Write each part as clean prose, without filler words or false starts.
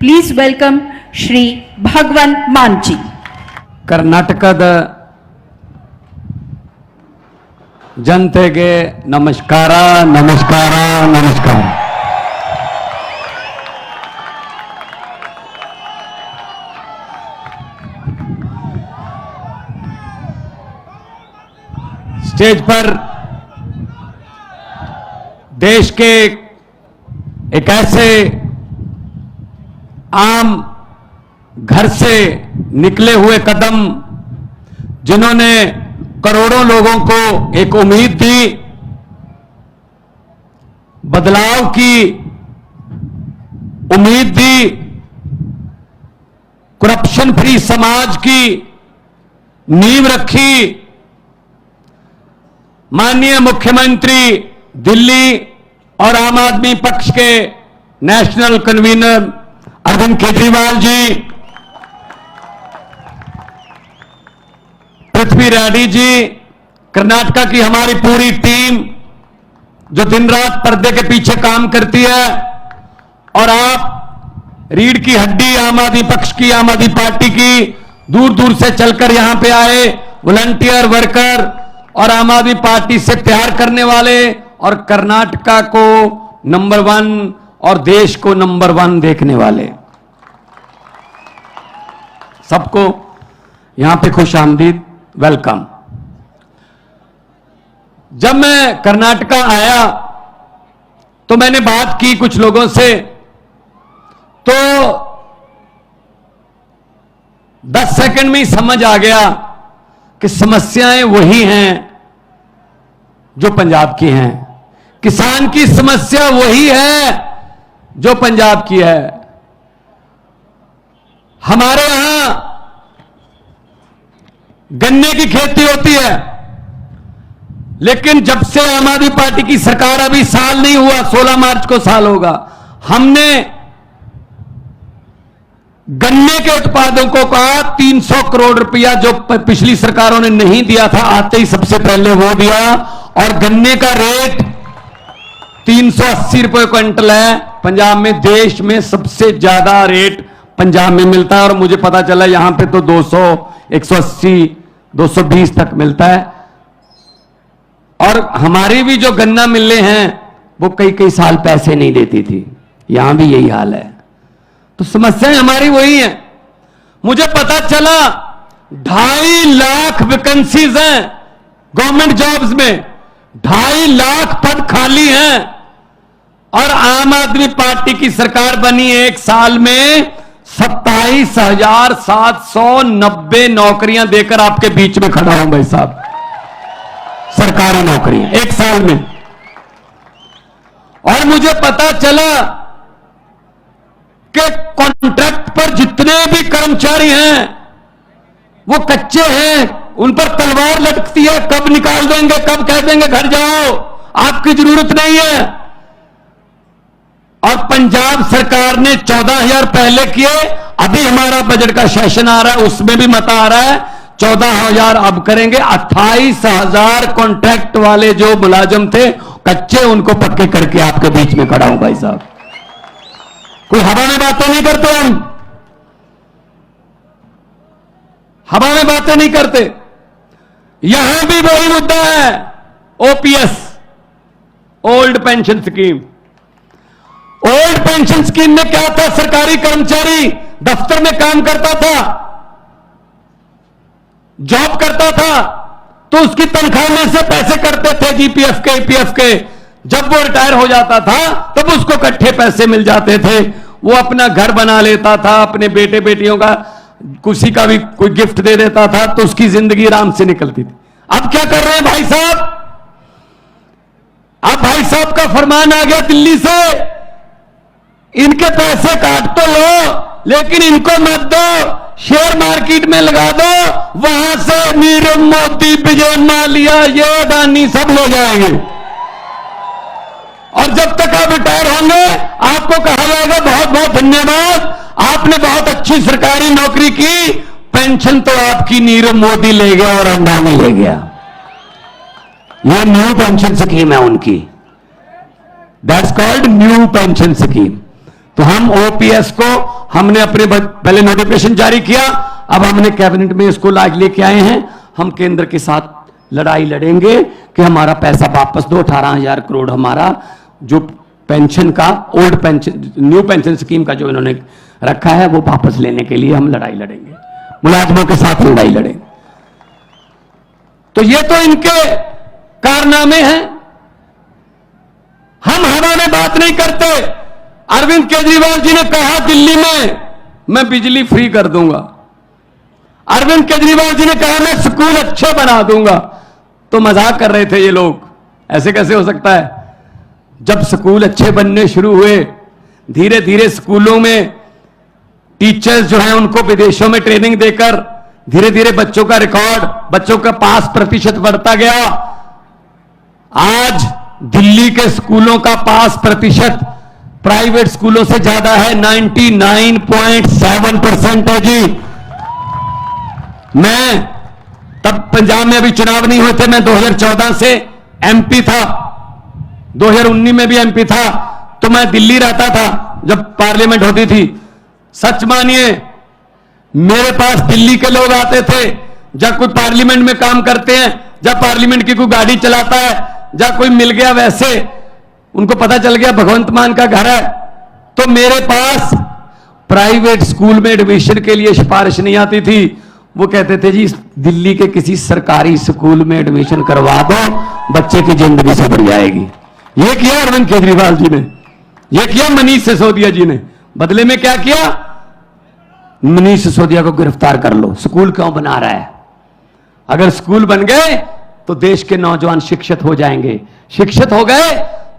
Please welcome Shri Bhagwan Manji. ಕರ್ನಾಟಕದ ಜನತೆಗೆ ನಮಸ್ಕಾರ ನಮಸ್ಕಾರ ನಮಸ್ಕಾರ. स्टेज पर देश के एक ऐसे आम घर से निकले हुए कदम जिन्होंने करोड़ों लोगों को एक उम्मीद दी, बदलाव की उम्मीद दी, करप्शन फ्री समाज की नींव रखी. माननीय मुख्यमंत्री दिल्ली और आम आदमी पक्ष के नेशनल कन्वीनर अरविंद केजरीवाल जी, पृथ्वी रेड्डी जी, कर्नाटका की हमारी पूरी टीम जो दिन रात पर्दे के पीछे काम करती है, और आप रीढ़ की हड्डी आम आदमी पक्ष की, आम आदमी पार्टी की, दूर दूर से चलकर यहां पे आए वॉलंटियर वर्कर और आम आदमी पार्टी से प्यार करने वाले और कर्नाटका को नंबर 1 और देश को नंबर 1 देखने वाले, सबको यहां पे खुश आमदीद, वेलकम. जब मैं कर्नाटका आया तो मैंने बात की कुछ लोगों से, तो 10 सेकंड में ही समझ आ गया कि समस्याएं वही हैं जो पंजाब की हैं. किसान की समस्या वही है जो पंजाब की है. हमारे यहां गन्ने की खेती होती है, लेकिन जब से आम आदमी पार्टी की सरकार, अभी साल नहीं हुआ, 16 मार्च को साल होगा, हमने गन्ने के उत्पादकों का 300 करोड़ रुपया जो पिछली सरकारों ने नहीं दिया था, आते ही सबसे पहले वो दिया, और गन्ने का रेट 380 रुपए क्विंटल है. पंजाब में देश में सबसे ज्यादा रेट पंजाब में मिलता है, और मुझे पता चला यहां पे तो 200, 180, 220 तक मिलता है. और हमारी भी जो गन्ना मिले हैं वो कई कई साल पैसे नहीं देती थी. यहां भी यही हाल है. तो समस्याएं हमारी वही हैं. मुझे पता चला 2.5 लाख वैकेंसीज हैं गवर्नमेंट जॉब्स में, 2.5 लाख पद खाली हैं, और आम आदमी पार्टी की सरकार बनी 1 साल में 27,790 नौकरियां देकर आपके बीच में खड़ा हूं भाई साहब. सरकारी नौकरियां 1 साल में. और मुझे पता चला कि कॉन्ट्रैक्ट पर जितने भी कर्मचारी हैं वो कच्चे हैं, उन पर तलवार लटकती है, कब निकाल देंगे, कब कह देंगे घर जाओ, आपकी जरूरत नहीं है. और पंजाब सरकार ने 14,000 पहले किए, अभी हमारा बजट का सेशन आ रहा है, उसमें भी मता आ रहा है 14,000 अब करेंगे. 28,000 कॉन्ट्रैक्ट वाले जो मुलाजिम थे कच्चे, उनको पक्के करके आपके बीच में खड़ा हूं भाई साहब. कोई हवा में बातें नहीं करते, हम हवा में बातें नहीं करते. यहां भी वही मुद्दा है, OPS, old pension scheme. Old pension scheme में क्या था, सरकारी कर्मचारी दफ्तर में काम करता था, जॉब करता था, तो उसकी तनख्वाह में से पैसे करते थे जीपीएफ के, ईपीएफ के. जब वो रिटायर हो जाता था तब उसको इकट्ठे पैसे मिल जाते थे, वो अपना घर बना लेता था, अपने बेटे बेटियों का किसी का भी कोई गिफ्ट दे देता था, तो उसकी जिंदगी आराम से निकलती थी. अब क्या कर रहे हैं भाई साहब, अब भाई साहब का फरमान आ गया दिल्ली से, इनके पैसे काट तो लो लेकिन इनको मत दो, शेयर मार्केट में लगा दो, वहां से नीरव मोदी, विजय माल्या, ये अडानी सब ले जाएंगे. और जब तक आप रिटायर होंगे आपको कहा जाएगा बहुत बहुत धन्यवाद, आपने बहुत अच्छी सरकारी नौकरी की, पेंशन तो आपकी नीरव मोदी ले गया और अंबानी ले गया. यह न्यू पेंशन स्कीम है उनकी, that's called new pension scheme. तो हम ओपीएस को हमने अपने पहले नोटिफिकेशन जारी किया, अब हमने कैबिनेट में इसको लाग लेके आए हैं। हम केंद्र के साथ लड़ाई लड़ेंगे कि हमारा पैसा वापस दो। 18,000 करोड़ हमारा जो पेंशन का old pension new pension scheme का जो इन्होंने रखा है वो वापस लेने के लिए हम लड़ाई लड़ेंगे, मुलाजमों के साथ लड़ाई लड़ेंगे। तो ये तो इनके कारनामे हैं। हम हवा में बात नहीं करते। अरविंद केजरीवाल जी ने कहा दिल्ली में मैं बिजली फ्री कर दूंगा। अरविंद केजरीवाल जी ने कहा मैं स्कूल अच्छे बना दूंगा। तो मजाक कर रहे थे ये लोग, ऐसे कैसे हो सकता है? जब स्कूल अच्छे बनने शुरू हुए, धीरे धीरे स्कूलों में टीचर्स जो हैं उनको विदेशों में ट्रेनिंग देकर धीरे धीरे बच्चों का रिकॉर्ड, बच्चों का पास प्रतिशत बढ़ता गया। आज दिल्ली के स्कूलों का पास प्रतिशत प्राइवेट स्कूलों से ज्यादा है, 99.7% है जी। मैं तब पंजाब में अभी चुनाव नहीं हुए थे, मैं 2014 से एमपी था, 2019 में भी एमपी था, तो मैं दिल्ली रहता था जब पार्लियामेंट होती थी। सच मानिए मेरे पास दिल्ली के लोग आते थे, जब कोई पार्लियामेंट में काम करते हैं, जब पार्लियामेंट की कोई गाड़ी चलाता है, जब कोई मिल गया, वैसे उनको पता चल गया भगवंत मान का घर है, तो मेरे पास प्राइवेट स्कूल में एडमिशन के लिए सिफारिश नहीं आती थी। वो कहते थे जी दिल्ली के किसी सरकारी स्कूल में एडमिशन करवा दो, बच्चे की जिंदगी सुधर जाएगी। ये किया अरविंद केजरीवाल जी ने, ये किया मनीष सिसोदिया जी ने। बदले में क्या किया? मनीष सिसोदिया को गिरफ्तार कर लो। स्कूल क्यों बना रहा है? अगर स्कूल बन गए तो देश के नौजवान शिक्षित हो जाएंगे। शिक्षित हो गए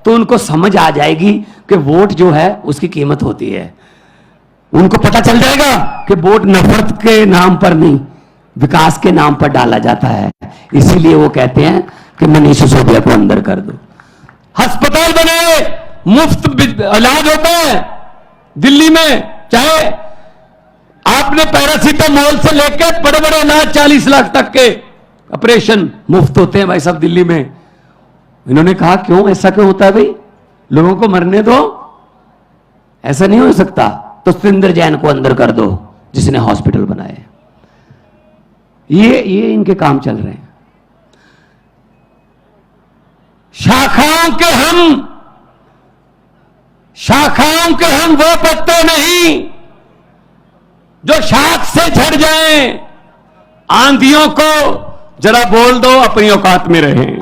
तो उनको समझ आ जाएगी कि वोट जो है उसकी कीमत होती है। उनको पता चल जाएगा कि वोट नफरत के नाम पर नहीं, विकास के नाम पर डाला जाता है। इसीलिए वो कहते हैं कि मनीष सिसोदिया को अंदर कर दो। अस्पताल बनाए, मुफ्त इलाज होता है दिल्ली में। चाहे आपने पैरासीटामोल से लेकर बड़े बड़े इलाज 40 लाख तक के ऑपरेशन मुफ्त होते हैं भाई साहब दिल्ली में। इन्होंने कहा क्यों, ऐसा क्यों होता है भाई? लोगों को मरने दो, ऐसा नहीं हो सकता। तो सुरेंद्र जैन को अंदर कर दो जिसने हॉस्पिटल बनाए। ये इनके काम चल रहे हैं। शाखाओं के हम वो पत्ते नहीं जो शाख से झड़ जाएं। आंधियों को जरा बोल दो अपनी औकात में रहें।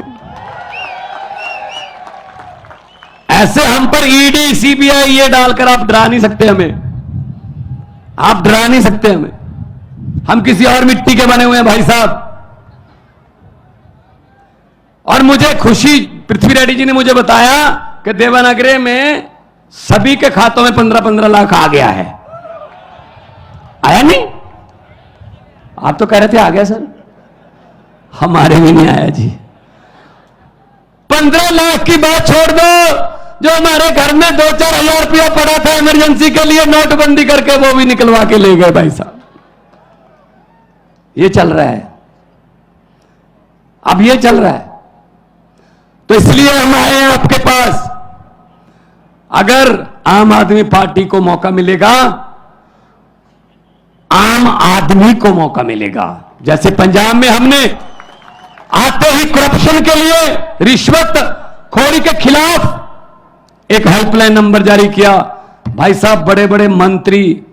ऐसे हम पर ईडी सीबीआई ये डालकर आप डरा नहीं सकते हमें, आप डरा नहीं सकते हमें। हम किसी और मिट्टी के बने हुए हैं भाई साहब। और मुझे खुशी, पृथ्वी रेड्डी जी ने मुझे बताया कि देवनागरी में सभी के खातों में 15-15 लाख आ गया है। आया नहीं? आप तो कह रहे थे आ गया सर, हमारे भी नहीं आया जी। 15 लाख की बात छोड़ दो, जो हमारे घर में 2-4 हजार रुपया पड़ा था इमरजेंसी के लिए, नोटबंदी करके वो भी निकलवा के ले गए भाई साहब। ये चल रहा है, अब ये चल रहा है। तो इसलिए हम आए हैं आपके पास। अगर आम आदमी पार्टी को मौका मिलेगा, आम आदमी को मौका मिलेगा। जैसे पंजाब में हमने आते ही करप्शन के लिए, रिश्वत खोरी के खिलाफ एक हेल्पलाइन नंबर जारी किया। भाई साहब बड़े बड़े मंत्री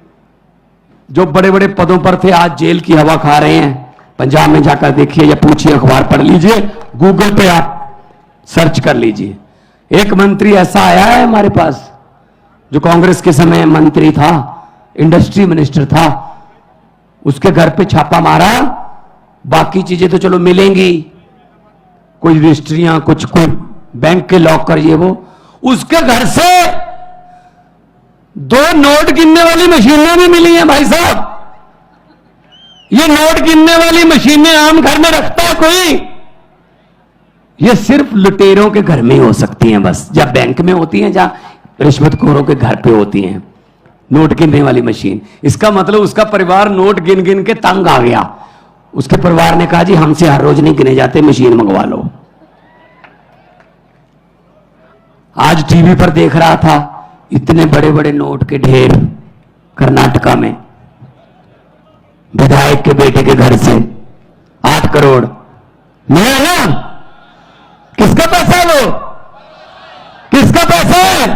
जो बड़े बड़े पदों पर थे आज जेल की हवा खा रहे हैं। पंजाब में जाकर देखिए या पूछिए, अखबार पढ़ लीजिए, गूगल पे आप सर्च कर लीजिए। एक मंत्री ऐसा आया है हमारे पास जो कांग्रेस के समय मंत्री था, इंडस्ट्री मिनिस्टर था, उसके घर पे छापा मारा। बाकी चीजें तो चलो मिलेंगी, कोई रजिस्ट्रियां, कुछ कोई बैंक के लॉकर, ये वो। उसके घर से 2 नोट गिनने वाली मशीनें भी मिली हैं भाई साहब। ये नोट गिनने वाली मशीनें आम घर में रखता है कोई? ये सिर्फ लुटेरों के घर में ही हो सकती हैं बस, जब बैंक में होती हैं, जहां रिश्वतखोरों के घर पे होती हैं नोट गिनने वाली मशीन। इसका मतलब उसका परिवार नोट गिन गिन के तंग आ गया। उसके परिवार ने कहा जी हमसे हर रोज नहीं गिने जाते, मशीन मंगवा लो। आज टीवी पर देख रहा था, इतने बड़े बड़े नोट के ढेर, कर्नाटका में विधायक के बेटे के घर से 8 करोड़ मिला ना? किसका पैसा है वो? किसका पैसा है?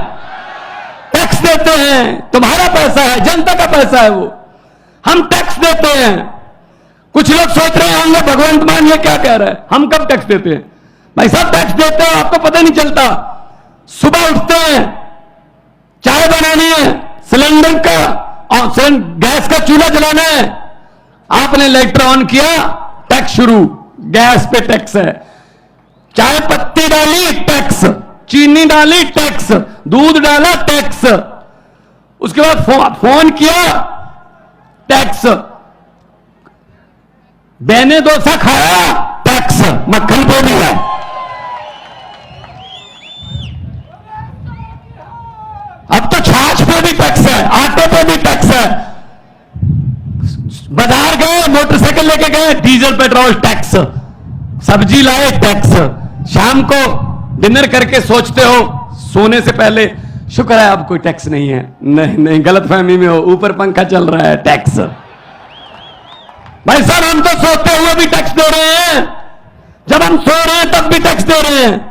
टैक्स देते हैं, तुम्हारा पैसा है, जनता का पैसा है वो। हम टैक्स देते हैं। कुछ लोग सोच रहे होंगे भगवंत मान ये क्या कह रहा है, हम कब टैक्स देते हैं? भाई साहब टैक्स देते हो, आपको पता नहीं चलता। सुबह उठते हैं, चाय बनानी है, सिलेंडर का गैस का चूल्हा जलाना है, आपने लाइटर ऑन किया, टैक्स शुरू, गैस पे टैक्स है। चाय पत्ती डाली टैक्स, चीनी डाली टैक्स, दूध डाला टैक्स, उसके बाद फोन किया टैक्स, बेने डोसा खाया टैक्स, मक्खन पे भी है। अब तो छाछ पे भी टैक्स है, आटे पे भी टैक्स है। बाजार गए, मोटरसाइकिल लेके गए, डीजल पेट्रोल टैक्स, सब्जी लाए टैक्स, शाम को डिनर करके सोचते हो सोने से पहले शुक्र है अब कोई टैक्स नहीं है। नहीं नहीं, गलतफहमी में हो, ऊपर पंखा चल रहा है, टैक्स। भाई साहब हम तो सोते हुए भी टैक्स दे रहे हैं, जब हम सो रहे हैं तब भी टैक्स दे रहे हैं।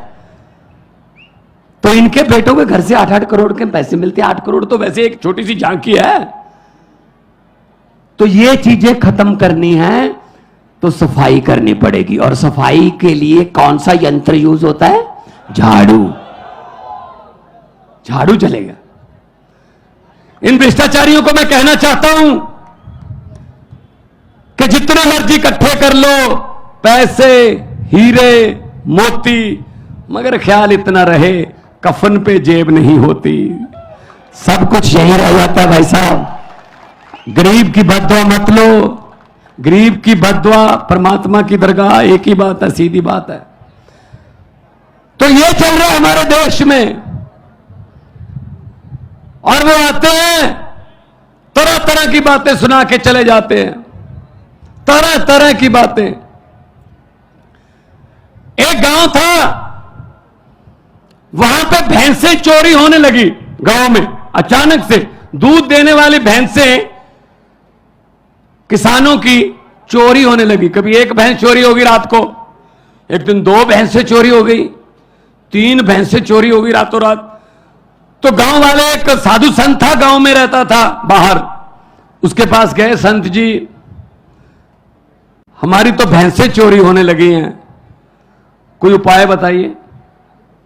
तो इनके बेटों के घर से 8-8 करोड़ के पैसे मिलते हैं। 8 करोड़ तो वैसे एक छोटी सी झांकी है। तो ये चीजें खत्म करनी है तो सफाई करनी पड़ेगी। और सफाई के लिए कौन सा यंत्र यूज होता है? झाड़ू। झाड़ू चलेगा। इन भ्रष्टाचारियों को मैं कहना चाहता हूं कि जितने मर्जी इकट्ठे कर लो पैसे, हीरे, मोती, मगर ख्याल इतना रहे कफन पे जेब नहीं होती। सब कुछ यही रह जाता है भाई साहब। गरीब की बद्दुआ मत लो। गरीब की बद्दुआ परमात्मा की दरगाह, एक ही बात है, सीधी बात है। तो ये चल रहा है हमारे देश में। और वो आते हैं, तरह तरह की बातें सुना के चले जाते हैं, तरह तरह की बातें। एक गांव था, वहां पे भैंसें चोरी होने लगी। गांव में अचानक से दूध देने वाली भैंसें किसानों की चोरी होने लगी। कभी एक भैंस चोरी होगी रात को, एक दिन 2 भैंसें चोरी हो गई, 3 भैंसें चोरी हो गई रातों रात। तो गांव वाले, एक साधु संत था, गांव में रहता था बाहर, उसके पास गए, संत जी हमारी तो भैंसें चोरी होने लगी हैं, कोई उपाय बताइए,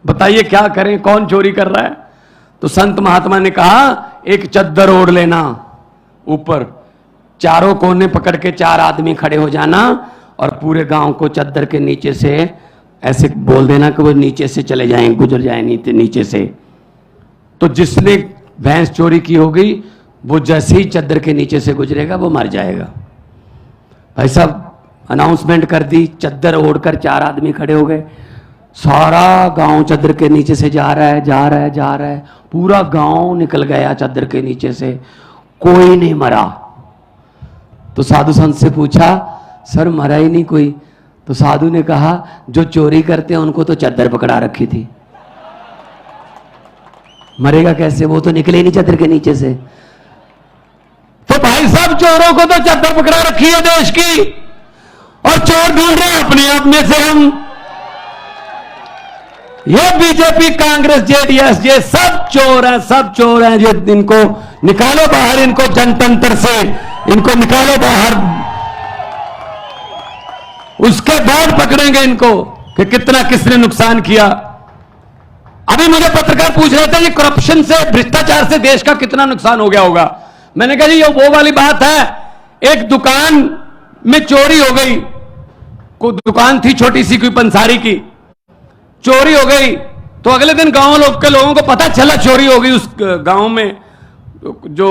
बताइए क्या करें, कौन चोरी कर रहा है। तो संत महात्मा ने कहा एक चद्दर ओढ़ लेना, ऊपर चारों कोने पकड़ के 4 आदमी खड़े हो जाना और पूरे गांव को चद्दर के नीचे से ऐसे बोल देना कि वो नीचे से चले जाएं, गुजर जाए नीचे से। तो जिसने भैंस चोरी की होगी वो जैसे ही चद्दर के नीचे से गुजरेगा वो मर जाएगा। भाई साहब अनाउंसमेंट कर दी, चद्दर ओढ़कर 4 आदमी खड़े हो गए, सारा गांव चद्दर के नीचे से जा रहा है, जा रहा है, जा रहा है, पूरा गांव निकल गया चद्दर के नीचे से, कोई नहीं मरा। तो साधु संत से पूछा, सर मरा ही नहीं कोई? तो साधु ने कहा जो चोरी करते हैं उनको तो चद्दर पकड़ा रखी थी, मरेगा कैसे, वो तो निकले ही नहीं चद्दर के नीचे से। तो भाई साहब चोरों को तो चद्दर पकड़ा रखी है देश की, और चोर ढूंढ रहे हैं अपने आप में से हम। ये बीजेपी, कांग्रेस, जेडीएस, ये सब चोर हैं, सब चोर हैं। ये इनको निकालो बाहर, इनको जनतंत्र से इनको निकालो बाहर, उसके बाद पकड़ेंगे इनको कि कितना किसने नुकसान किया। अभी मुझे पत्रकार पूछ रहे थे कि करप्शन से, भ्रष्टाचार से देश का कितना नुकसान हो गया होगा। मैंने कहा जी ये वो वाली बात है, एक दुकान में चोरी हो गई, कोई दुकान थी छोटी सी कोई पंसारी की, चोरी हो गई। तो अगले दिन गांव के लोगों को पता चला चोरी हो गई, उस गांव में जो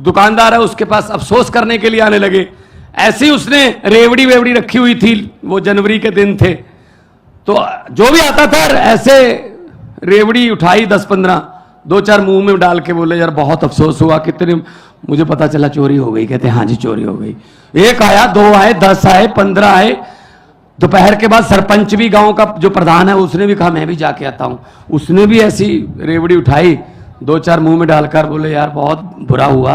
दुकानदार है उसके पास अफसोस करने के लिए आने लगे। ऐसे ही उसने रेवड़ी वेवड़ी रखी हुई थी, वो जनवरी के दिन थे, तो जो भी आता था ऐसे रेवड़ी उठाई 10-15, 2-4 मुंह में डाल के बोले यार बहुत अफसोस हुआ, कितने मुझे पता चला चोरी हो गई। कहते हाँ जी चोरी हो गई। 1 आया, 2 आए, 10 आए, 15 आए। दोपहर के बाद सरपंच भी, गांव का जो प्रधान है, उसने भी कहा मैं भी जाके आता हूं। उसने भी ऐसी रेवड़ी उठाई, 2-4 मुंह में डालकर बोले यार बहुत बुरा हुआ,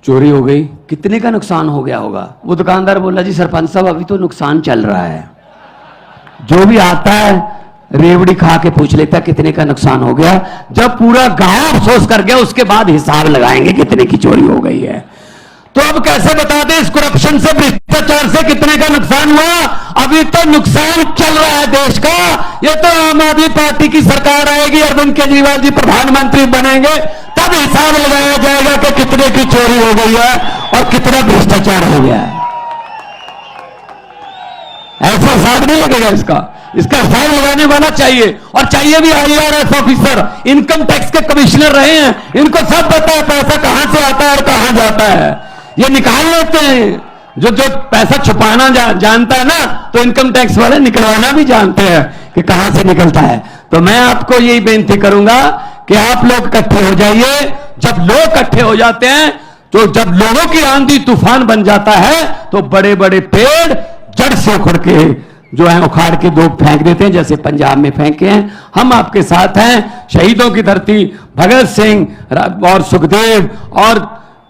चोरी हो गई, कितने का नुकसान हो गया होगा? वो दुकानदार बोला जी सरपंच साहब अभी तो नुकसान चल रहा है। जो भी आता है रेवड़ी खा के पूछ लेता है कितने का नुकसान हो गया। जब पूरा गांव अफसोस कर गया उसके बाद हिसाब लगाएंगे कितने की चोरी हो गई है। तो अब कैसे बता दें इस करप्शन से, भ्रष्टाचार से कितने का नुकसान हुआ? अभी तो नुकसान चल रहा है देश का। ये तो आम आदमी पार्टी की सरकार आएगी, अरविंद केजरीवाल जी प्रधानमंत्री बनेंगे, तब हिसाब लगाया जाएगा कि कितने की चोरी हो गई है और कितना भ्रष्टाचार हो गया है। ऐसा हिसाब नहीं लगेगा इसका हिसाब लगाने वाला चाहिए, और चाहिए भी IRS ऑफिसर, इनकम टैक्स के कमिश्नर रहे हैं, इनको सब पता है पैसा कहां से आता है और कहां जाता है। ये निकाल लेते हैं। जो पैसा छुपाना जानता है ना, तो इनकम टैक्स वाले निकलवाना भी जानते हैं कि कहां से निकलता है। तो मैं आपको यही बेनती करूंगा कि आप लोग इकट्ठे हो जाइए। जब लोग इकट्ठे हो जाते हैं, तो जब लोगों की आंधी तूफान बन जाता है, तो बड़े बड़े पेड़ जड़ से उखड़ के जो है उखाड़ के दो फेंक देते हैं, जैसे पंजाब में फेंके हैं। हम आपके साथ हैं। शहीदों की धरती भगत सिंह और सुखदेव, और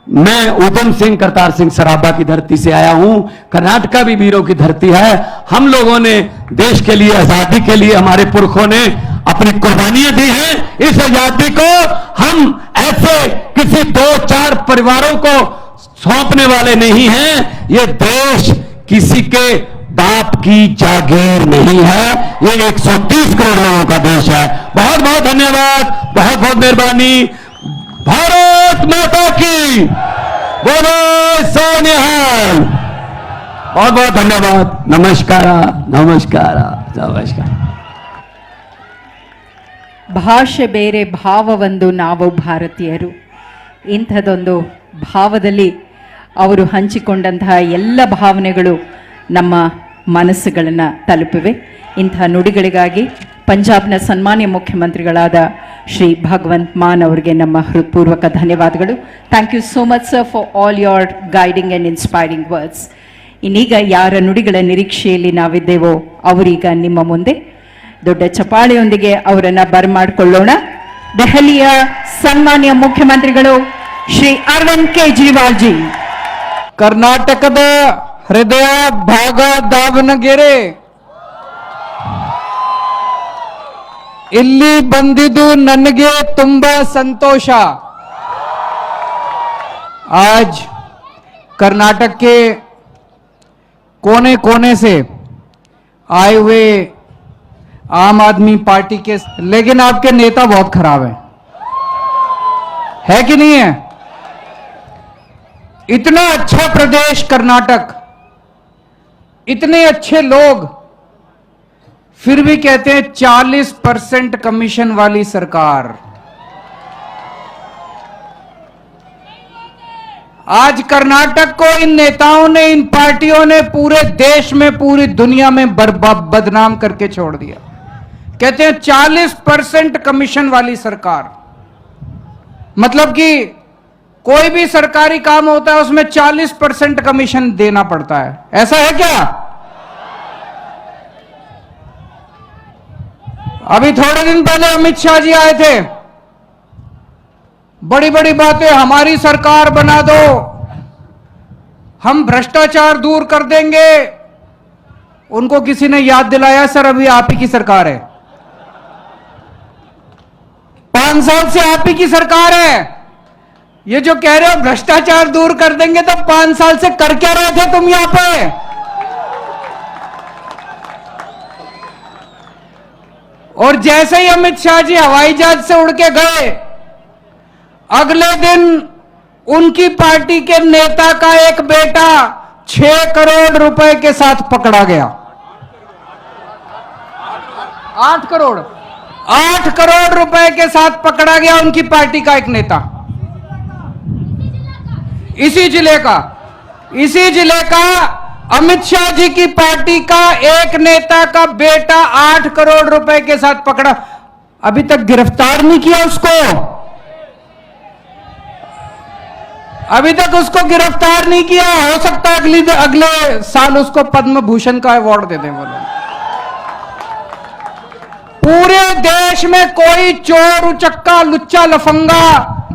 मैं उधम सिंह करतार सिंह सराबा की धरती से आया हूं। कर्नाटका भी वीरों की धरती है। हम लोगों ने देश के लिए, आजादी के लिए हमारे पुरखों ने अपनी कुर्बानियां दी हैं। इस आजादी को हम ऐसे किसी 2-4 परिवारों को सौंपने वाले नहीं हैं। ये देश किसी के बाप की जागीर नहीं है, ये 130 करोड़ लोगों का देश है। बहुत बहुत धन्यवाद, बहुत बहुत मेहरबानी। भारत माता की बोलो सोनिहाल। बहुत बहुत धन्यवाद। नमस्कार नमस्कार नमस्कार। ಭಾಷೆ ಬೇರೆ ಭಾವವೊಂದು ನಾವು ಭಾರತೀಯರು. ಇಂಥದೊಂದು ಭಾವದಲ್ಲಿ ಅವರು ಹಂಚಿಕೊಂಡಂತಹ ಎಲ್ಲ ಭಾವನೆಗಳು ನಮ್ಮ ಮನಸ್ಸುಗಳನ್ನು ತಲುಪಿವೆ. ಇಂಥ ನುಡಿಗಳಿಗಾಗಿ ಪಂಜಾಬ್ನ ಸನ್ಮಾನ್ಯ ಮುಖ್ಯಮಂತ್ರಿಗಳಾದ ಶ್ರೀ ಭಗವಂತ್ ಮಾನ್ ಅವರಿಗೆ ನಮ್ಮ ಹೃತ್ಪೂರ್ವಕ ಧನ್ಯವಾದಗಳು. Thank you so much sir for all your guiding and inspiring words. ಇನ್ನೀಗ ಯಾರ ನುಡಿಗಳ ನಿರೀಕ್ಷೆಯಲ್ಲಿ ನಾವಿದ್ದೇವೋ ಅವರೀಗ ನಿಮ್ಮ ಮುಂದೆ ದೊಡ್ಡ ಚಪಾಳೆಯೊಂದಿಗೆ ಅವರನ್ನು ಬರಮಾಡಿಕೊಳ್ಳೋಣ. ದೆಹಲಿಯ ಸನ್ಮಾನ್ಯ ಮುಖ್ಯಮಂತ್ರಿಗಳು ಶ್ರೀ ಅರವಿಂದ್ ಕೇಜ್ರಿವಾಲ್ ಜಿ. ಕರ್ನಾಟಕದ ಹೃದಯ ಭಾಗ ದಾವಣಗೆರೆ, ಇಲ್ಲಿ ಬಂದಿದ್ದು ನನಗೆ ತುಂಬಾ संतोष। आज कर्नाटक के कोने कोने से आए हुए आम आदमी पार्टी के, लेकिन आपके नेता बहुत खराब है कि नहीं है? इतना अच्छा प्रदेश कर्नाटक, इतने अच्छे लोग, फिर भी कहते हैं 40% कमीशन वाली सरकार। आज कर्नाटक को इन नेताओं ने, इन पार्टियों ने पूरे देश में, पूरी दुनिया में बदनाम करके छोड़ दिया। कहते हैं 40% कमीशन वाली सरकार, मतलब कि कोई भी सरकारी काम होता है उसमें 40% कमीशन देना पड़ता है। ऐसा है क्या? अभी थोड़े दिन पहले अमित शाह जी आए थे, बड़ी बड़ी बातें, हमारी सरकार बना दो, हम भ्रष्टाचार दूर कर देंगे। उनको किसी ने याद दिलाया सर अभी आप ही की सरकार है, 5 साल से आप ही की सरकार है। ये जो कह रहे हो भ्रष्टाचार दूर कर देंगे, तो 5 साल से कर क्या रहे थे तुम यहां पे? और जैसे ही अमित शाह जी हवाई जहाज से उड़ के गए, अगले दिन उनकी पार्टी के नेता का एक बेटा 6 करोड़ रुपए के साथ पकड़ा गया। 8 करोड़ रुपए के साथ पकड़ा गया उनकी पार्टी का एक नेता। इसी जिले का अमित शाह जी की पार्टी का एक नेता का बेटा 8 करोड़ रुपए के साथ पकड़ा। अभी तक गिरफ्तार नहीं किया उसको, अभी तक उसको गिरफ्तार नहीं किया। हो सकता है अगले साल उसको पद्म भूषण का अवार्ड दे दें बोले। पूरे देश में कोई चोर, उचक्का, लुच्चा, लफंगा,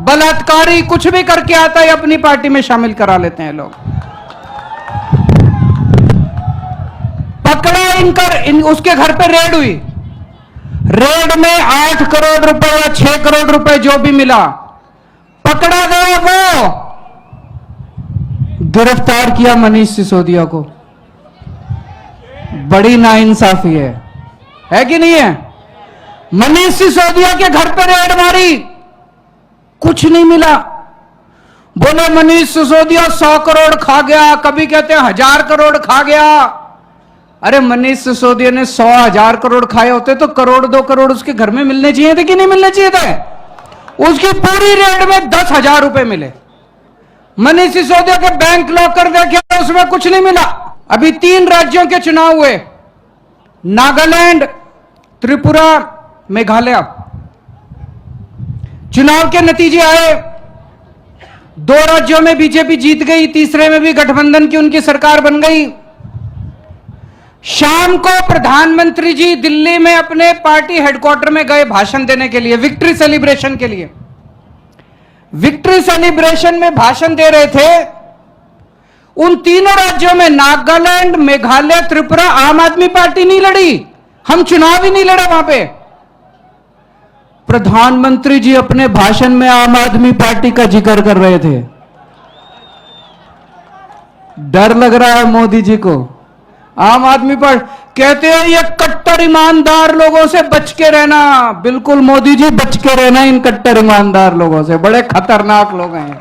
बलात्कारी कुछ भी करके आता है अपनी पार्टी में शामिल करा लेते हैं लोग। पकड़ा उसके घर पे रेड हुई, रेड में 8 करोड़ रुपए या 6 करोड़ रुपए जो भी मिला, पकड़ा गया, वो गिरफ्तार किया मनीष सिसोदिया को। बड़ी नाइंसाफी है कि नहीं है? मनीष सिसोदिया के घर पर रेड मारी, कुछ नहीं मिला। बोले मनीष सिसोदिया 100 करोड़ खा गया, कभी कहते हैं 1000 करोड़ खा गया। अरे मनीष सिसोदिया ने 100-1000 करोड़ खाए होते तो करोड़ 2 करोड़ उसके घर में मिलने चाहिए थे कि नहीं मिलने चाहिए थे? उसकी पूरी रेड में 10,000 रुपए मिले। मनीष सिसोदिया के बैंक लॉकर देखे, उसमें कुछ नहीं मिला। अभी 3 राज्यों के चुनाव हुए, नागालैंड, त्रिपुरा, मेघालय। चुनाव के नतीजे आए, 2 राज्यों में बीजेपी जीत गई, तीसरे में भी गठबंधन की उनकी सरकार बन गई। शाम को प्रधानमंत्री जी दिल्ली में अपने पार्टी हेडक्वार्टर में गए भाषण देने के लिए, विक्ट्री सेलिब्रेशन के लिए। विक्ट्री सेलिब्रेशन में भाषण दे रहे थे। उन तीनों राज्यों में, नागालैंड, मेघालय, त्रिपुरा, आम आदमी पार्टी नहीं लड़ी, हम चुनाव ही नहीं लड़े वहां पे। प्रधानमंत्री जी अपने भाषण में आम आदमी पार्टी का जिक्र कर रहे थे। डर लग रहा है मोदी जी को। आम आदमी पार्टी कहते हैं ये कट्टर ईमानदार लोगों से बच के रहना। बिल्कुल मोदी जी, बच के रहना इन कट्टर ईमानदार लोगों से, बड़े खतरनाक लोग हैं।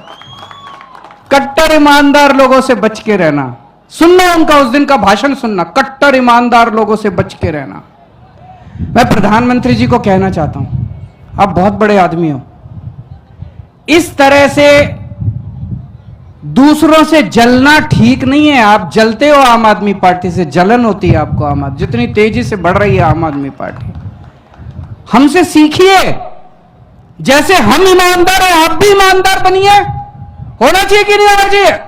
कट्टर ईमानदार लोगों से बच के रहना। सुनना उनका उस दिन का भाषण, सुनना, कट्टर ईमानदार लोगों से बच के रहना। मैं प्रधानमंत्री जी को कहना चाहता हूं, आप बहुत बड़े आदमी हो, इस तरह से दूसरों से जलना ठीक नहीं है। आप जलते हो आम आदमी पार्टी से, जलन होती है आपको आम आदमी, जितनी तेजी से बढ़ रही है आम आदमी पार्टी। हमसे सीखिए, जैसे हम ईमानदार हैं आप भी ईमानदार बनिए। होना चाहिए कि नहीं होना चाहिए?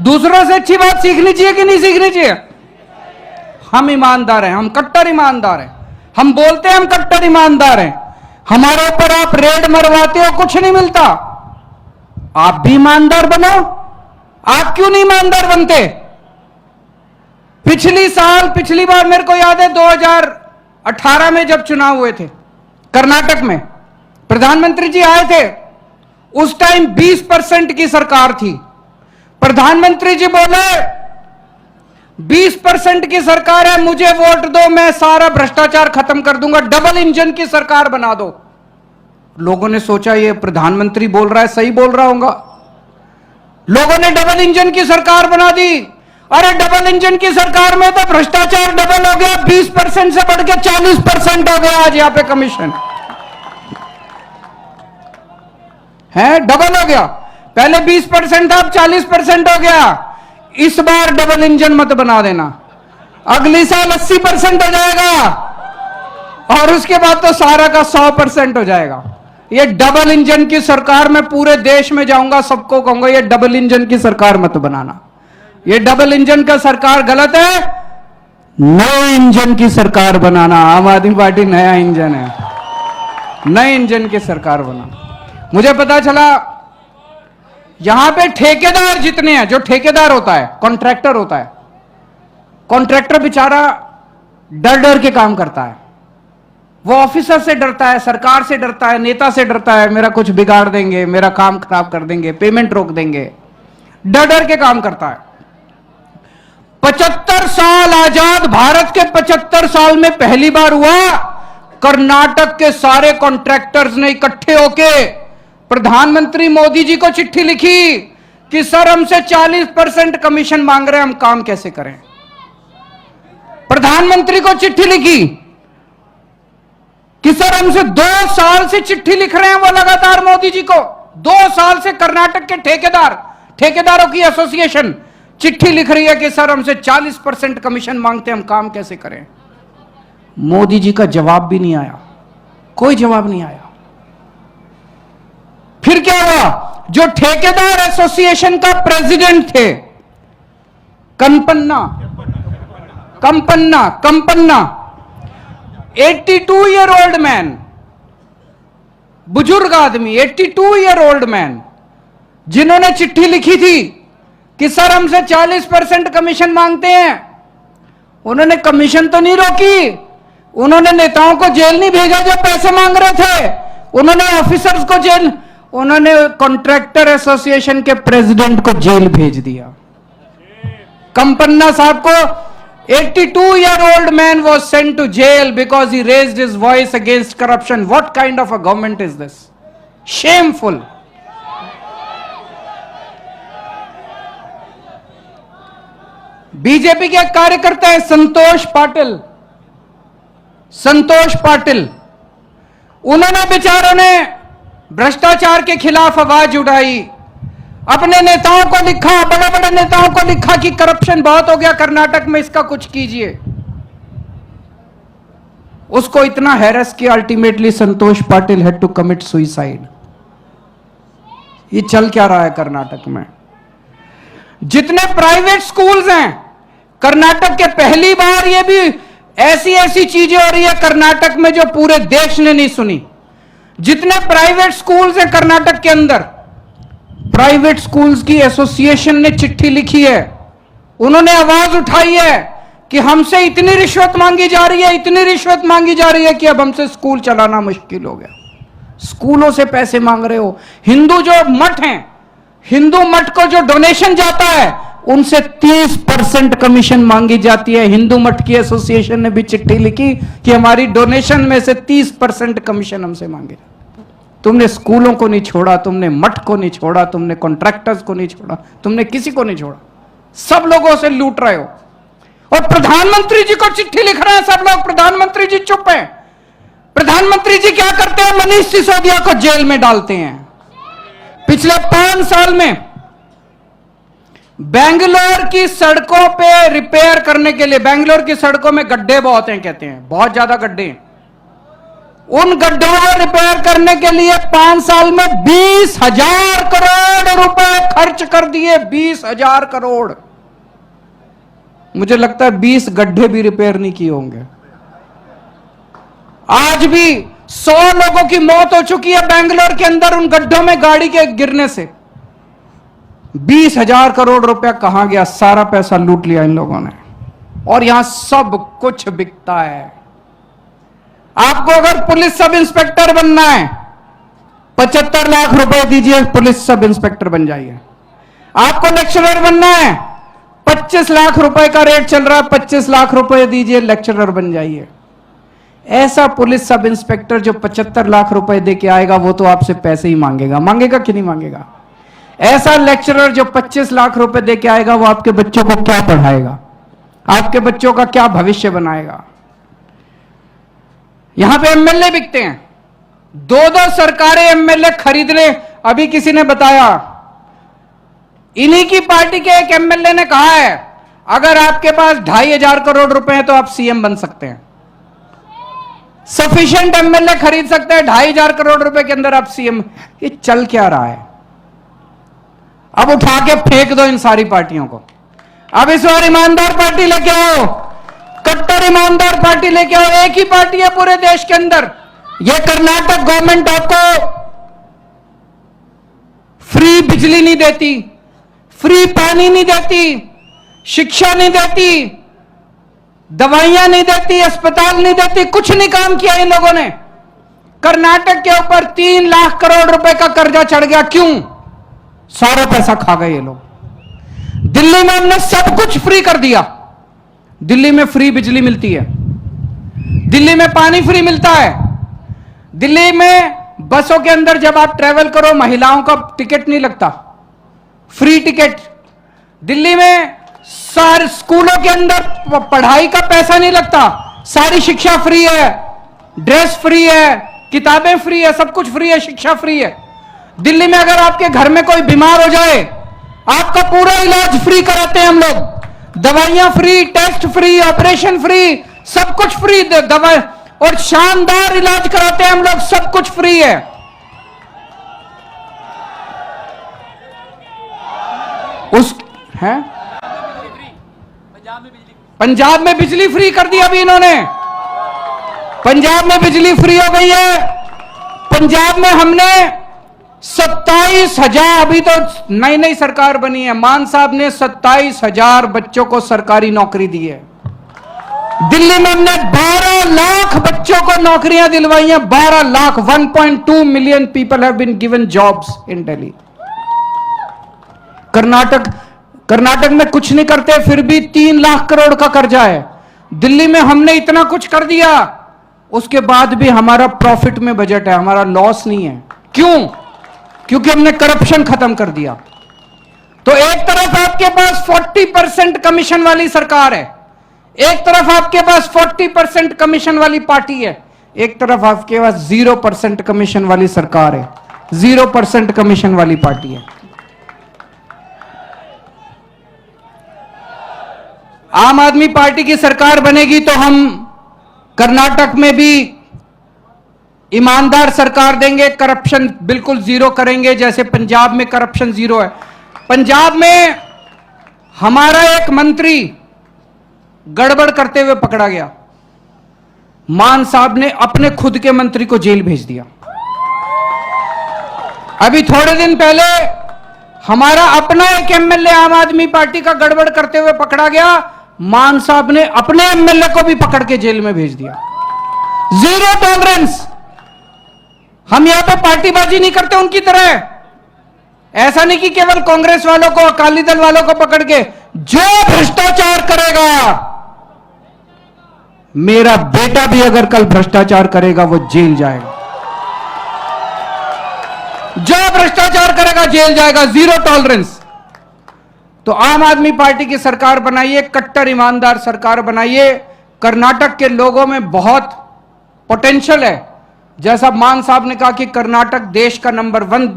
दूसरों से अच्छी बात सीखनी चाहिए कि नहीं सीखनी चाहिए? हम ईमानदार हैं, हम कट्टर ईमानदार हैं। हम बोलते हैं हम कट्टर ईमानदार हैं, हमारे ऊपर आप रेड मरवाते हो, कुछ नहीं मिलता। आप भी ईमानदार बनो। आप क्यों नहीं ईमानदार बनते? पिछली बार मेरे को याद है 2018 में जब चुनाव हुए थे कर्नाटक में, प्रधानमंत्री जी आए थे। उस टाइम 20% की सरकार थी। प्रधानमंत्री जी बोले 20% की सरकार है, मुझे वोट दो, मैं सारा भ्रष्टाचार खत्म कर दूंगा, डबल इंजन की सरकार बना दो। लोगों ने सोचा ये प्रधानमंत्री बोल रहा है, सही बोल रहा होगा। लोगों ने डबल इंजन की सरकार बना दी। अरे डबल इंजन की सरकार में तो भ्रष्टाचार डबल हो गया, 20% से बढ़ के 40% हो गया आज यहां पे कमीशन है, डबल हो गया। पहले 20% था, अब 40% हो गया। इस बार डबल इंजन मत बना देना, अगली साल 80% हो जाएगा और उसके बाद तो सारा का 100% हो जाएगा। ये डबल इंजन की सरकार में पूरे देश में जाऊंगा, सबको कहूंगा ये डबल इंजन की सरकार मत बनाना। ये डबल इंजन का सरकार गलत है, नए इंजन की सरकार बनाना। आम आदमी पार्टी नया इंजन है, नए इंजन की सरकार बनाना। मुझे पता चला यहां पे ठेकेदार जितने हैं, जो ठेकेदार होता है, कॉन्ट्रैक्टर होता है, कॉन्ट्रैक्टर बेचारा डर डर के काम करता है। वो ऑफिसर से डरता है, सरकार से डरता है, नेता से डरता है, मेरा कुछ बिगाड़ देंगे, मेरा काम खराब कर देंगे, पेमेंट रोक देंगे, डर डर के काम करता है। 75 साल आजाद भारत के 75 साल में पहली बार हुआ कर्नाटक के सारे कॉन्ट्रैक्टर्स ने इकट्ठे होके प्रधानमंत्री मोदी जी को चिट्ठी लिखी कि सर हमसे 40% कमीशन मांग रहे हैं, हम काम कैसे करें। प्रधानमंत्री को चिट्ठी लिखी कि सर हमसे 2 साल से चिट्ठी लिख रहे हैं वो लगातार मोदी जी को। 2 साल से कर्नाटक के ठेकेदारों की एसोसिएशन चिट्ठी लिख रही है कि सर हमसे 40% कमीशन मांगते हैं, हम काम कैसे करें। मोदी जी का जवाब भी नहीं आया, कोई जवाब नहीं आया। फिर क्या हुआ, जो ठेकेदार एसोसिएशन का प्रेसिडेंट थे कंपन्ना 82 ईयर ओल्ड मैन, बुजुर्ग आदमी, 82-year-old मैन, जिन्होंने चिट्ठी लिखी थी कि सर हमसे 40% कमीशन मांगते हैं। उन्होंने कमीशन तो नहीं रोकी, उन्होंने नेताओं को जेल नहीं भेजा जो पैसे मांग रहे थे, उन्होंने ऑफिसर्स को जेल, उन्होंने कॉन्ट्रैक्टर एसोसिएशन के प्रेसिडेंट को जेल भेज दिया। कंपन्ना साहब को 82-year-old man was sent to jail because he raised his voice against corruption. What kind of a government is this? Shameful. BJP के कार्यकर्ता है संतोष पाटिल, उन्होंने बेचारों ने भ्रष्टाचार के खिलाफ आवाज उठाई, अपने नेताओं को लिखा, बड़े बड़े नेताओं को लिखा कि करप्शन बहुत हो गया कर्नाटक में, इसका कुछ कीजिए। उसको इतना हैरेस किया, ultimately Santosh Patil had to commit suicide. ये चल क्या रहा है कर्नाटक में? जितने प्राइवेट स्कूल्स हैं कर्नाटक के, पहली बार ये भी ऐसी चीजें हो रही है कर्नाटक में जो पूरे देश ने नहीं सुनी। जितने प्राइवेट स्कूल्स हैं कर्नाटक के अंदर, प्राइवेट स्कूल्स की एसोसिएशन ने चिट्ठी लिखी है, उन्होंने आवाज उठाई है कि हमसे इतनी रिश्वत मांगी जा रही है, इतनी रिश्वत मांगी जा रही है कि अब हमसे स्कूल चलाना मुश्किल हो गया। स्कूलों से पैसे मांग रहे हो। हिंदू जो मठ हैं, हिंदू मठ को जो डोनेशन जाता है उनसे 30% कमीशन मांगी जाती है। हिंदू मठ की एसोसिएशन ने भी चिट्ठी लिखी कि हमारी डोनेशन में से 30% कमीशन हमसे मांगे। तुमने स्कूलों को नहीं छोड़ा, तुमने मठ को नहीं छोड़ा, तुमने कॉन्ट्रैक्टर्स को नहीं छोड़ा, तुमने किसी को नहीं छोड़ा, सब लोगों से लूट रहे हो। और प्रधानमंत्री जी को चिट्ठी लिख रहे हैं सब लोग, प्रधानमंत्री जी चुप हैं। प्रधानमंत्री जी क्या करते हैं? मनीष सिसोदिया को जेल में डालते हैं। पिछले 5 साल में बेंगलोर की सड़कों पे रिपेयर करने के लिए, बेंगलोर की सड़कों में गड्ढे बहुत हैं, कहते हैं बहुत ज्यादा गड्ढे हैं, उन गड्ढों को रिपेयर करने के लिए 5 साल में 20,000 करोड़ रुपए खर्च कर दिए। 20,000 करोड़। मुझे लगता है 20 गड्ढे भी रिपेयर नहीं किए होंगे। आज भी 100 लोगों की मौत हो चुकी है बेंगलोर के अंदर उन गड्ढों में गाड़ी के गिरने से। 20,000 करोड़ रुपया कहां गया? सारा पैसा लूट लिया इन लोगों ने। और यहां सब कुछ बिकता है। आपको अगर पुलिस सब इंस्पेक्टर बनना है, 75 लाख रुपए दीजिए, पुलिस सब इंस्पेक्टर बन जाइए। आपको लेक्चरर बनना है, 25 लाख रुपए का रेट चल रहा है, 25 लाख रुपए दीजिए, लेक्चरर बन जाइए। ऐसा पुलिस सब इंस्पेक्टर जो 75 लाख रुपए दे के आएगा वो तो आपसे पैसे ही मांगेगा। मांगेगा कि नहीं मांगेगा? ऐसा लेक्चरर जो 25 लाख रुपए दे के आएगा वो आपके बच्चों को क्या पढ़ाएगा? आपके बच्चों का क्या भविष्य बनाएगा? यहां पे एमएलए बिकते हैं। 2-2 सरकारें एमएलए खरीद ले। अभी किसी ने बताया, इन्हीं की पार्टी के एक एमएलए ने कहा है अगर आपके पास 2,500 करोड़ रुपए हैं तो आप सीएम बन सकते हैं। सफिशिएंट एमएलए खरीद सकते हैं, 2,500 करोड़ रुपए के अंदर आप सीएम। ये चल क्या रहा है? अब उठा के फेंक दो इन सारी पार्टियों को। अब इस बार ईमानदार पार्टी लेके आओ, कट्टर ईमानदार पार्टी लेके आओ। एक ही पार्टी है पूरे देश के अंदर। ये कर्नाटक गवर्नमेंट आपको फ्री बिजली नहीं देती, फ्री पानी नहीं देती, शिक्षा नहीं देती, दवाइयां नहीं देती, अस्पताल नहीं देती, कुछ नहीं काम किया इन लोगों ने। कर्नाटक के ऊपर 3 लाख करोड़ रुपए का कर्जा चढ़ गया। क्यों? सारा पैसा खा गए ये लोग। दिल्ली में हमने सब कुछ फ्री कर दिया। दिल्ली में फ्री बिजली मिलती है, दिल्ली में पानी फ्री मिलता है, दिल्ली में बसों के अंदर जब आप ट्रेवल करो महिलाओं का टिकट नहीं लगता, फ्री टिकट। दिल्ली में सारे स्कूलों के अंदर पढ़ाई का पैसा नहीं लगता, सारी शिक्षा फ्री है, ड्रेस फ्री है, किताबें फ्री है, सब कुछ फ्री है, शिक्षा फ्री है। दिल्ली में अगर आपके घर में कोई बीमार हो जाए आपका पूरा इलाज फ्री कराते हैं हम लोग। दवाइयां free, test free, operation free, सब कुछ फ्री, दवा और शानदार इलाज कराते हैं हम लोग, सब कुछ फ्री है। उस है पंजाब में बिजली फ्री कर दी अभी इन्होंने। पंजाब में बिजली फ्री हो गई है। पंजाब में हमने 27,000, अभी तो नई नई सरकार बनी है, मान साहब ने 27,000 बच्चों को सरकारी नौकरी दी है। दिल्ली में हमने 12 लाख बच्चों को नौकरियां दिलवाई हैं, 12 lakh, 1.2 million people have been given jobs in Delhi. Karnataka में कुछ नहीं करते, फिर भी 3 लाख करोड़ का कर्जा है। दिल्ली में हमने इतना कुछ कर दिया, उसके बाद भी हमारा प्रॉफिट में बजट है, हमारा लॉस नहीं है। क्यों? क्योंकि हमने करप्शन खत्म कर दिया। तो एक तरफ आपके पास 40% कमीशन वाली सरकार है, एक तरफ आपके पास 40% कमीशन वाली पार्टी है, एक तरफ आपके पास 0% कमीशन वाली सरकार है, 0% कमीशन वाली पार्टी है। आम आदमी पार्टी की सरकार बनेगी तो हम कर्नाटक में भी ईमानदार सरकार देंगे, करप्शन बिल्कुल जीरो करेंगे, जैसे पंजाब में करप्शन जीरो है। पंजाब में हमारा एक मंत्री गड़बड़ करते हुए पकड़ा गया, मान साहब ने अपने खुद के मंत्री को जेल भेज दिया। अभी थोड़े दिन पहले हमारा अपना एक एमएलए आम आदमी पार्टी का गड़बड़ करते हुए पकड़ा गया, मान साहब ने अपने एमएलए को भी पकड़ के जेल में भेज दिया। Zero tolerance. हम यहां पे पार्टीबाजी नहीं करते उनकी तरह। ऐसा नहीं कि केवल कांग्रेस वालों को, अकाली दल वालों को पकड़ के, जो भ्रष्टाचार करेगा, मेरा बेटा भी अगर कल भ्रष्टाचार करेगा वो जेल जाएगा। जो भ्रष्टाचार करेगा जेल जाएगा, जीरो टॉलरेंस। तो आम आदमी पार्टी की सरकार बनाइए, कट्टर ईमानदार सरकार बनाइए। कर्नाटक के लोगों में बहुत पोटेंशियल है। जैसा मान साहब ने कहा कि कर्नाटक देश का नंबर 1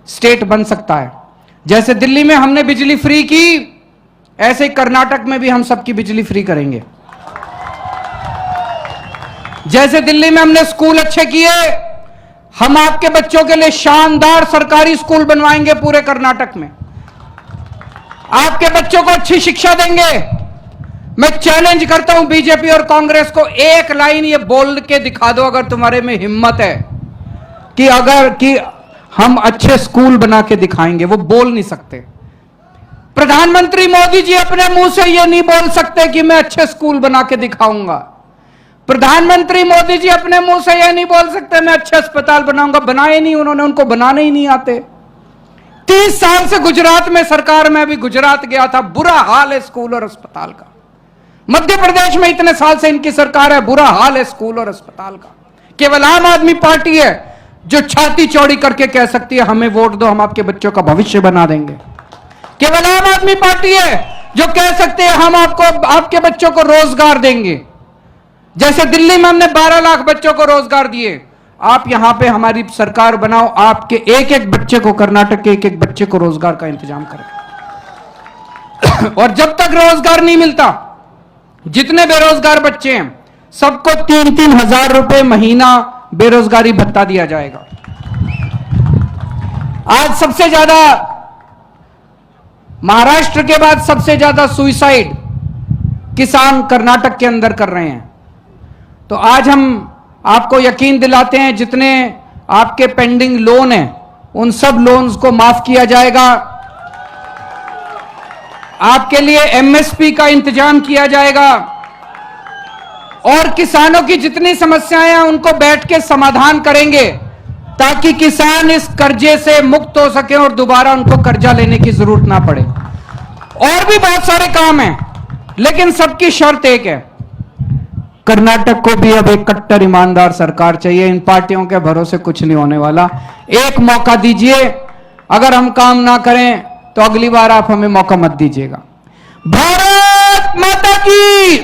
स्टेट बन सकता है। जैसे दिल्ली में हमने बिजली फ्री की, ऐसे ही कर्नाटक में भी हम सबकी बिजली फ्री करेंगे। जैसे दिल्ली में हमने स्कूल अच्छे किए, हम आपके बच्चों के लिए शानदार सरकारी स्कूल बनवाएंगे पूरे कर्नाटक में। आपके बच्चों को अच्छी शिक्षा देंगे। मैं चैलेंज करता हूं बीजेपी और कांग्रेस को, एक लाइन ये बोल के दिखा दो अगर तुम्हारे में हिम्मत है कि हम अच्छे स्कूल बना के दिखाएंगे। वो बोल नहीं सकते। प्रधानमंत्री मोदी जी अपने मुंह से ये नहीं बोल सकते कि मैं अच्छे स्कूल बना के दिखाऊंगा। प्रधानमंत्री मोदी जी अपने मुंह से यह नहीं बोल सकते मैं अच्छे अस्पताल बनाऊंगा। बनाए नहीं उन्होंने, उनको बनाने ही नहीं आते। 30 साल से गुजरात में सरकार में, अभी गुजरात गया था, बुरा हाल है स्कूल और अस्पताल का। मध्य प्रदेश में इतने साल से इनकी सरकार है, बुरा हाल है स्कूल और अस्पताल का। केवल आम आदमी पार्टी है जो छाती चौड़ी करके कह सकती है हमें वोट दो, हम आपके बच्चों का भविष्य बना देंगे। केवल आम आदमी पार्टी है जो कह सकते हैं हम आपके बच्चों को रोजगार देंगे। जैसे दिल्ली में हमने 12 लाख बच्चों को रोजगार दिए, आप यहां पे हमारी सरकार बनाओ, आपके एक एक बच्चे को, कर्नाटक के एक एक बच्चे को रोजगार का इंतजाम करें। और जब तक रोजगार नहीं मिलता, जितने बेरोजगार बच्चे हैं सबको 3-3 हजार रुपए महीना बेरोजगारी भत्ता दिया जाएगा। आज सबसे ज्यादा, महाराष्ट्र के बाद सबसे ज्यादा सुसाइड किसान कर्नाटक के अंदर कर रहे हैं। तो आज हम आपको यकीन दिलाते हैं जितने आपके पेंडिंग लोन हैं उन सब लोन्स को माफ किया जाएगा। आपके लिए एमएसपी का इंतजाम किया जाएगा और किसानों की जितनी समस्याएं हैं उनको बैठ के समाधान करेंगे ताकि किसान इस कर्जे से मुक्त हो सके और दोबारा उनको कर्जा लेने की जरूरत ना पड़े। और भी बहुत सारे काम हैं, लेकिन सबकी शर्त एक है, कर्नाटक को भी अब एक कट्टर ईमानदार सरकार चाहिए। इन पार्टियों के भरोसे कुछ नहीं होने वाला। एक मौका दीजिए, अगर हम काम ना करें तो अगली बार आप हमें मौका मत दीजिएगा। भारत माता की